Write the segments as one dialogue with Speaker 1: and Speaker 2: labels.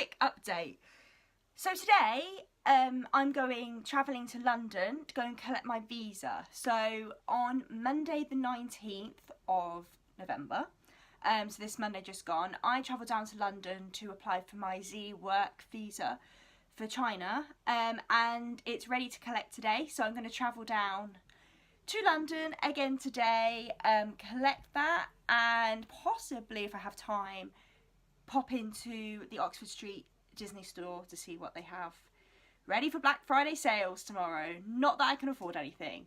Speaker 1: quick update. So today I'm travelling to London to go and collect my visa. So on Monday the 19th of November, so this Monday just gone, I travelled down to London to apply for my Z work visa for China, and it's ready to collect today. So I'm going to travel down to London again today, collect that, and possibly, if I have time, pop into the Oxford Street Disney store to see what they have ready for Black Friday sales tomorrow. Not that I can afford anything.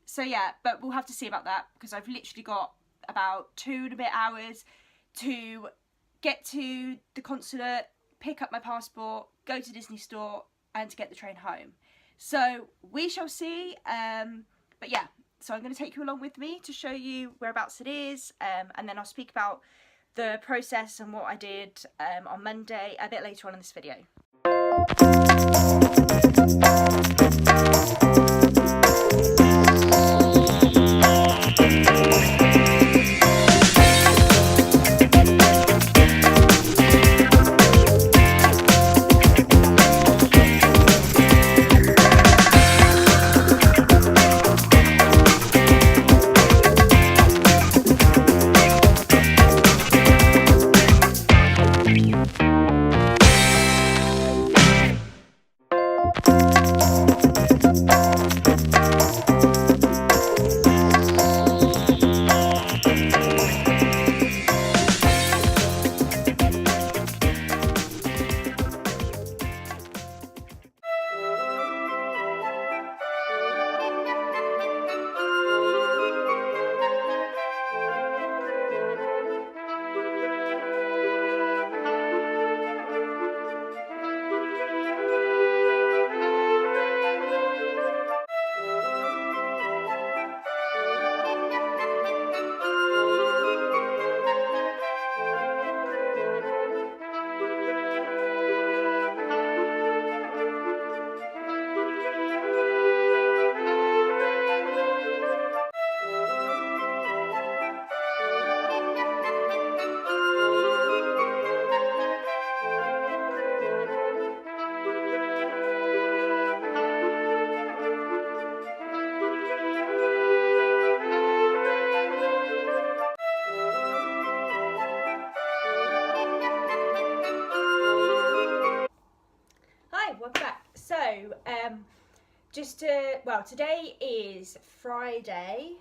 Speaker 1: So yeah, but we'll have to see about that, because I've literally got about 2 and a bit hours to get to the consulate, pick up my passport, go to Disney store, and to get the train home. So we shall see. But yeah, so I'm going to take you along with me to show you whereabouts it is, and then I'll speak about the process and what I did on Monday a bit later on in this video. Today is Friday,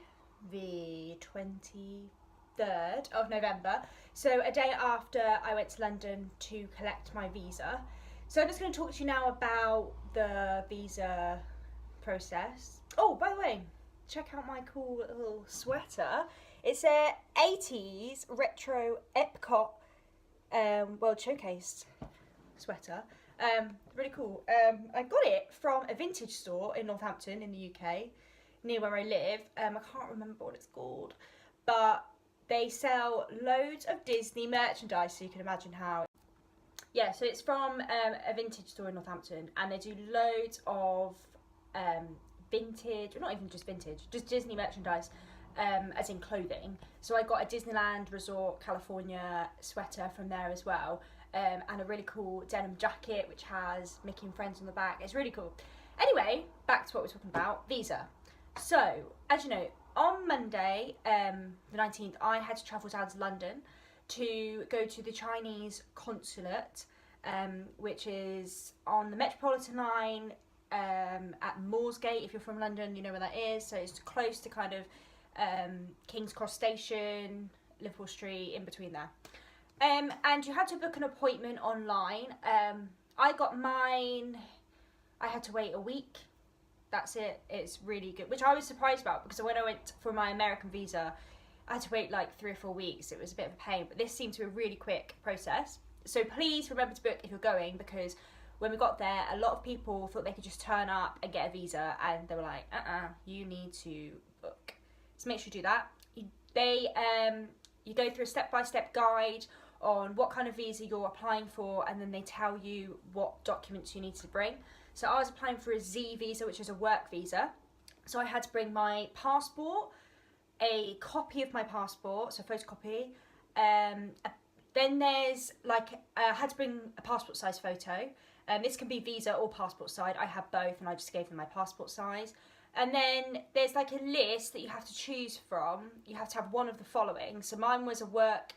Speaker 1: the 23rd of November, so a day after I went to London to collect my visa. So I'm just going to talk to you now about the visa process. Oh, by the way, check out my cool little sweater. It's a 80s retro Epcot World Showcase sweater. Really cool. I got it from a vintage store in Northampton in the UK, near where I live. I can't remember what it's called, but they sell loads of Disney merchandise, so you can imagine how. Yeah, so it's from a vintage store in Northampton, and they do loads of vintage, or not even just vintage, just Disney merchandise, as in clothing. So I got a Disneyland Resort California sweater from there as well. And a really cool denim jacket which has Mickey and Friends on the back. It's really cool. Anyway, back to what we're talking about, visa. So, as you know, on Monday, the 19th, I had to travel down to London to go to the Chinese consulate, which is on the Metropolitan line at Moorgate. If you're from London, you know where that is. So it's close to kind of King's Cross Station, Liverpool Street, in between there. And you had to book an appointment online. I got mine, I had to wait a week. That's it. It's really good, which I was surprised about, because when I went for my American visa, I had to wait like 3 or 4 weeks. It was a bit of a pain, but this seemed to be a really quick process. So please remember to book if you're going, because when we got there, a lot of people thought they could just turn up and get a visa, and they were like, you need to book. So make sure you do that. You go through a step-by-step guide on what kind of visa you're applying for, and then they tell you what documents you need to bring. So I was applying for a Z visa, which is a work visa. So I had to bring my passport, a copy of my passport, so photocopy, Then there's like, I had to bring a passport size photo. This can be visa or passport size. I had both and I just gave them my passport size. And then there's like a list that you have to choose from. You have to have one of the following. So mine was a work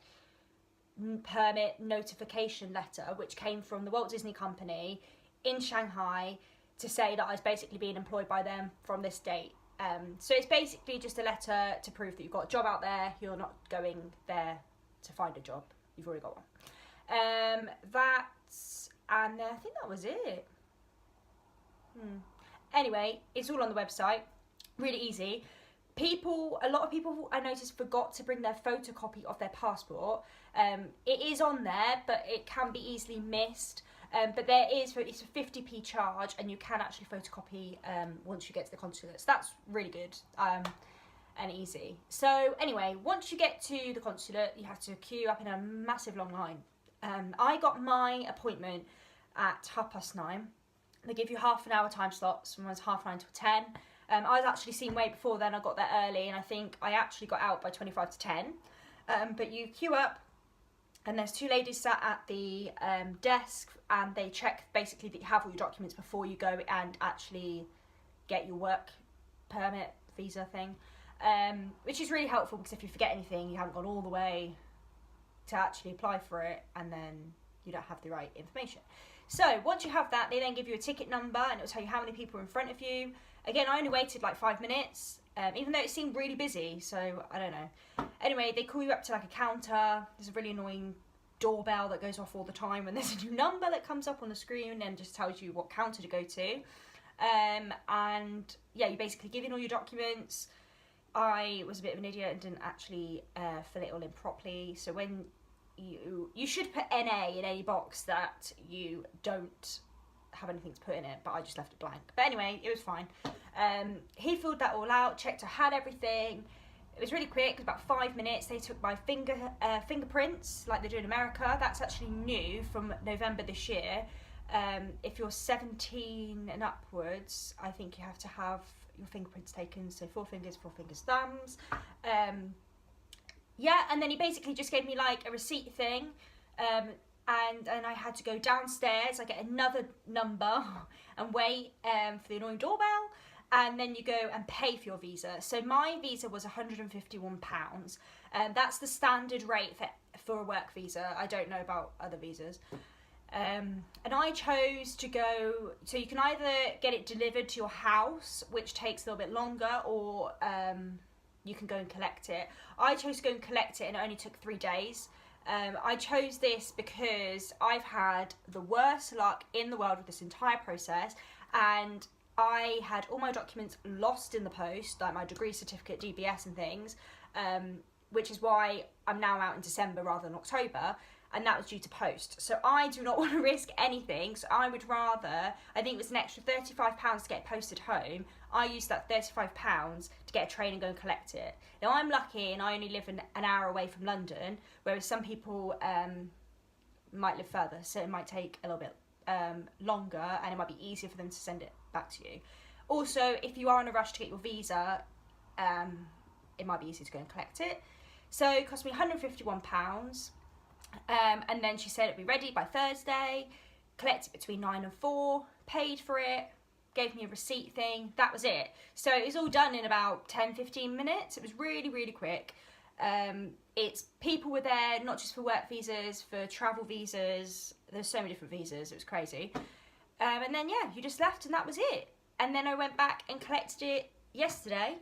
Speaker 1: permit notification letter, which came from the Walt Disney Company in Shanghai to say that I was basically being employed by them from this date. So it's basically just a letter to prove that you've got a job out there. You're not going there to find a job. You've already got one. And I think that was it. Anyway, it's all on the website. Really easy. A lot of people I noticed forgot to bring their photocopy of their passport. It is on there, but it can be easily missed. But it's a 50p charge, and you can actually photocopy once you get to the consulate. So that's really good and easy. So anyway, once you get to the consulate, you have to queue up in a massive long line. I got my appointment at 9:30. They give you half an hour time slots from 9:30 till 10. I was actually seen way before then. I got there early, and I think I actually got out by 25 to 10. But you queue up, and there's two ladies sat at the desk, and they check basically that you have all your documents before you go and actually get your work permit visa thing, which is really helpful because if you forget anything, you haven't gone all the way to actually apply for it, and then you don't have the right information. So once you have that, they then give you a ticket number, and it'll tell you how many people are in front of you. Again, I only waited like 5 minutes, even though it seemed really busy, so I don't know. Anyway, they call you up to like a counter. There's a really annoying doorbell that goes off all the time when there's a new number that comes up on the screen and just tells you what counter to go to. And yeah, you basically give in all your documents. I was a bit of an idiot and didn't actually fill it all in properly. So when you should put NA in any box that you don't have anything to put in it, but I just left it blank. But anyway, it was fine. He filled that all out, checked I had everything. It was really quick. It was about 5 minutes. They took my fingerprints like they do in America. That's actually new from November this year. If you're 17 and upwards, I think you have to have your fingerprints taken. So 4 fingers, thumbs. Yeah, and then he basically just gave me like a receipt thing. And I had to go downstairs. I get another number and wait for the annoying doorbell. And then you go and pay for your visa. So my visa was £151. That's the standard rate for a work visa. I don't know about other visas. And I chose to go, so you can either get it delivered to your house, which takes a little bit longer, or you can go and collect it. I chose to go and collect it, and it only took 3 days. I chose this because I've had the worst luck in the world with this entire process, and I had all my documents lost in the post, like my degree certificate, DBS and things, which is why I'm now out in December rather than October, and that was due to post. So I do not want to risk anything, so I would rather, I think it was an extra £35 to get it posted home. I used that £35 to get a train and go and collect it. Now I'm lucky and I only live an hour away from London, whereas some people might live further, so it might take a little bit longer, and it might be easier for them to send it back to you. Also, if you are in a rush to get your visa, it might be easier to go and collect it. So it cost me £151. And then she said it'd be ready by Thursday, collect it between 9 and 4, paid for it, gave me a receipt thing, that was it. So it was all done in about 10-15 minutes. It was really, really quick. It's people were there, not just for work visas, for travel visas. There's so many different visas, it was crazy. And then yeah, you just left and that was it. And then I went back and collected it yesterday.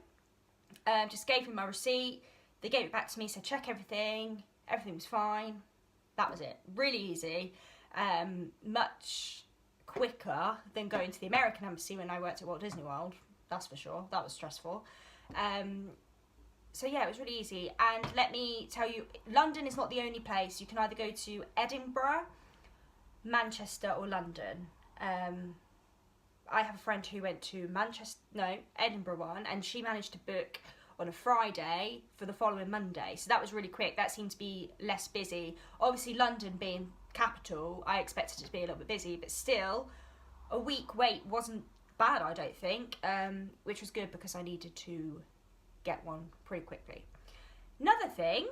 Speaker 1: Just gave them my receipt. They gave it back to me, said check everything. Everything was fine. That was it. Really easy. Much quicker than going to the American Embassy when I worked at Walt Disney World. That's for sure. That was stressful. So yeah, it was really easy. And let me tell you, London is not the only place. You can either go to Edinburgh, Manchester or London. I have a friend who went to Edinburgh one, and she managed to book on a Friday for the following Monday. So that was really quick. That seemed to be less busy. Obviously London being capital, I expected it to be a little bit busy, but still a week wait wasn't bad, I don't think, which was good because I needed to get one pretty quickly. Another thing,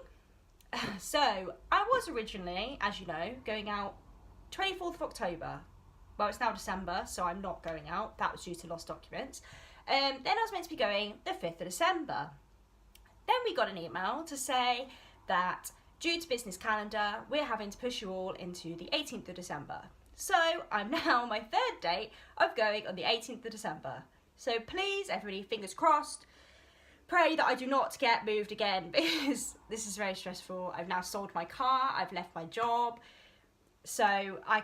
Speaker 1: So I was originally, as you know, going out 24th of October. Well, it's now December, so I'm not going out. That was due to lost documents. Then I was meant to be going the 5th of December. Then we got an email to say that due to business calendar, we're having to push you all into the 18th of December. So I'm now on my third date of going on the 18th of December. So please, everybody, fingers crossed, pray that I do not get moved again, because this is very stressful. I've now sold my car, I've left my job, so I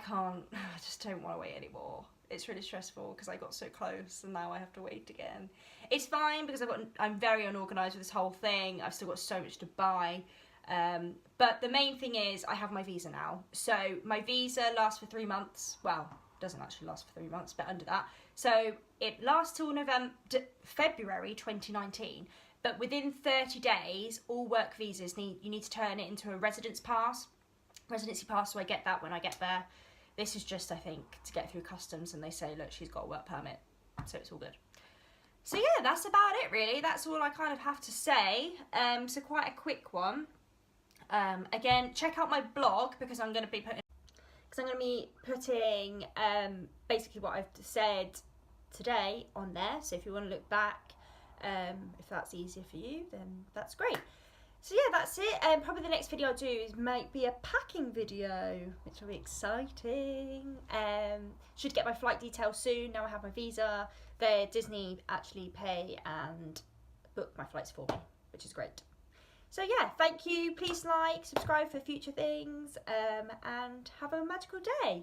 Speaker 1: just don't want to wait anymore. It's really stressful because I got so close and now I have to wait again. It's fine because I'm very unorganised with this whole thing. I've still got so much to buy. But the main thing is I have my visa now. So my visa lasts for 3 months. Well, it doesn't actually last for 3 months, but under that. So it lasts till February 2019. But within 30 days, all work visas you need to turn it into a residency pass, so I get that when I get there. This is just, I think, to get through customs, and they say, look, she's got a work permit, so it's all good. So yeah, that's about it really. That's all I kind of have to say. So quite a quick one. Again, check out my blog because I'm going to be putting basically what I've said today on there. So if you want to look back, if that's easier for you, then that's great. So yeah, that's it. Probably the next video I'll do might be a packing video, which will be exciting. Should get my flight details soon. Now I have my visa. Disney actually pay and book my flights for me, which is great. So yeah, thank you. Please like, subscribe for future things, and have a magical day.